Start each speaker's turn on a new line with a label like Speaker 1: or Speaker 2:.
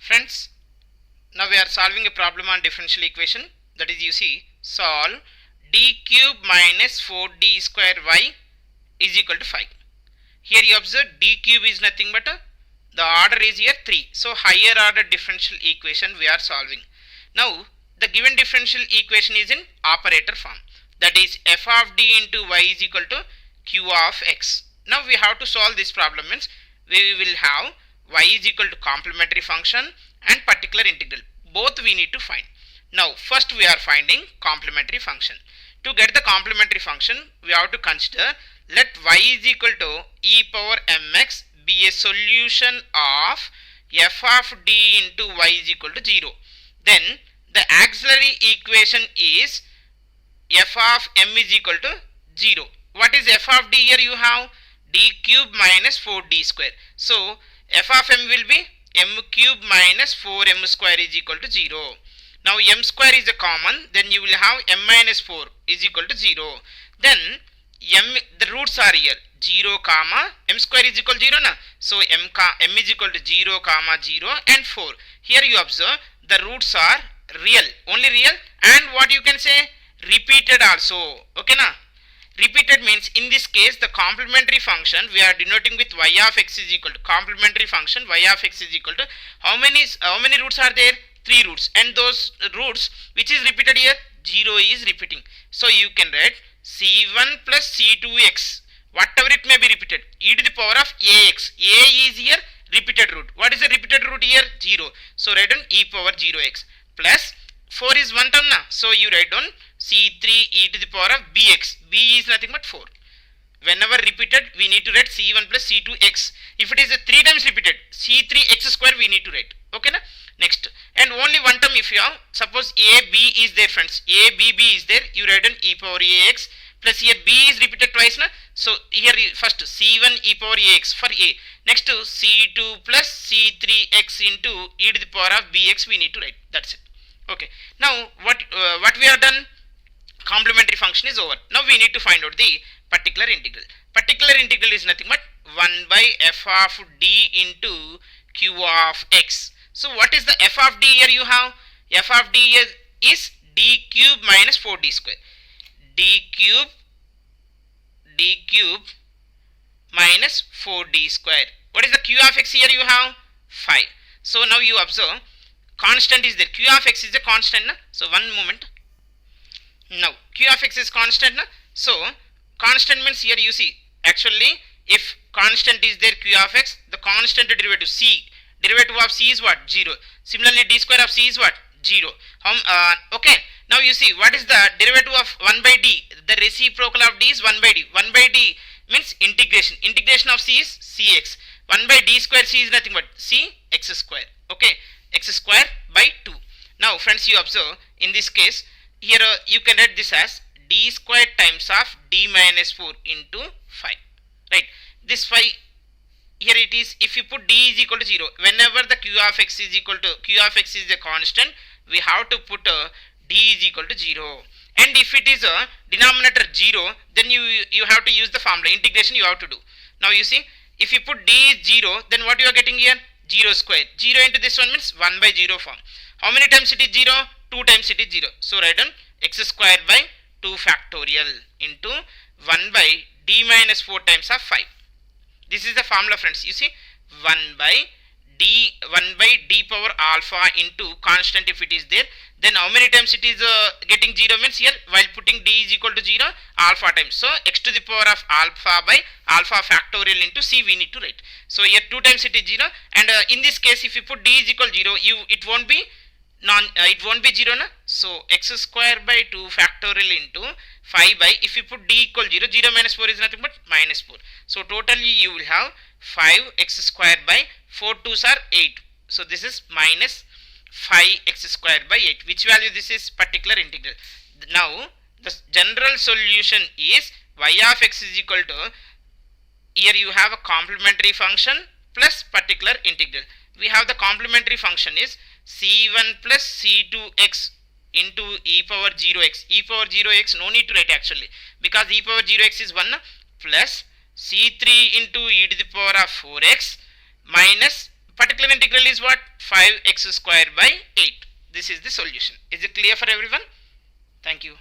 Speaker 1: Friends, now we are solving a problem on differential equation. That is, you see, solve d cube minus 4d square y is equal to 5. Here you observe d cube is nothing but the order is here 3. So higher order differential equation we are solving. Now the given differential equation is in operator form. That is f of d into y is equal to q of x. Now we have to solve this problem, means we will have y is equal to complementary function and particular integral. Both we need to find. Now first we are finding complementary function. To get the complementary function, we have to consider let y is equal to e power mx be a solution of f of d into y is equal to 0. Then the auxiliary equation is f of m is equal to 0. What is f of d? Here you have d cube minus 4d square. So f of m will be m cube minus 4m square is equal to 0. Now m square is a common, then you will have m minus 4 is equal to 0. Then the roots are here 0 comma m square is equal to 0 na. So m is equal to 0 comma 0 and 4. Here you observe the roots are real, only real, and what you can say, repeated also. Okay na. Repeated means in this case the complementary function we are denoting with y of x is equal to complementary function y of x is equal to how many roots are there? 3 roots, and those roots which is repeated here 0 is repeating. So you can write c1 plus c2x, whatever it may be repeated, e to the power of ax. A is here repeated root. What is the repeated root here? 0. So write down e power 0x plus 4 is one term na. So you write down c3 e to the power of bx. B is nothing but 4. Whenever repeated we need to write c1 plus c2x. If it is a 3 times repeated, c3x square we need to write. Okay na. Next, and only one term if you have, suppose a b is there friends, a b b is there, you write down e power ax plus here b is repeated twice na. So here first c1 e power ax for a. Next to c2 plus c3x into e to the power of bx we need to write. That's it. Okay. Now what we have done? Complementary function is over. Now we need to find out the particular integral. Particular integral is nothing but 1 by f of d into q of x. So what is the f of d here you have? F of d is d cube minus 4d square. d cube minus 4d square. What is the q of x here you have? 5. So now you observe constant is there. Q of x is a constant na? So one moment. Now q of x is constant na? So constant means here you see, actually if constant is there q of x, the constant derivative c, derivative of c is what? 0. Similarly d square of c is what? 0. Okay. Now you see what is the derivative of 1 by d? The reciprocal of d is 1 by d. 1 by d means integration. Integration of c is cx. 1 by d square c is nothing but c x square. Okay. X square by 2. Now friends, you observe in this case here you can write this as d square times of d minus 4 into 5. Right. This 5 here it is, if you put d is equal to 0, whenever the q of x is equal to, q of x is a constant, we have to put d is equal to 0. And if it is a denominator 0, then you have to use the formula integration you have to do. Now you see, if you put d is 0, then what you are getting here? 0 square. 0 into this one means 1 by 0 form. How many times it is 0? 2 times it is 0. So write down x square by 2 factorial into 1 by d minus 4 times of 5. This is the formula friends. You see, 1 by d power alpha into constant if it is there. Then how many times it is getting 0 means here while putting d is equal to 0, alpha times. So x to the power of alpha by alpha factorial into c we need to write. So here 2 times it is 0, and in this case if you put d is equal to 0, it won't be 0 na. So x square by 2 factorial into 5 by, if you put d equal 0, 0 minus 4 is nothing but minus 4. So totally you will have 5x square by 4 2s are 8. So this is minus 5x square by 8. Which value this is? Particular integral. Now the general solution is y of x is equal to, here you have a complementary function plus particular integral. We have the complementary function is c1 plus c2x into e power 0x. E power 0x no need to write actually, because e power 0x is 1 plus c3 into e to the power of 4x minus Particular integral is what? 5x square by 8. This is the solution. Is it clear for everyone? Thank you.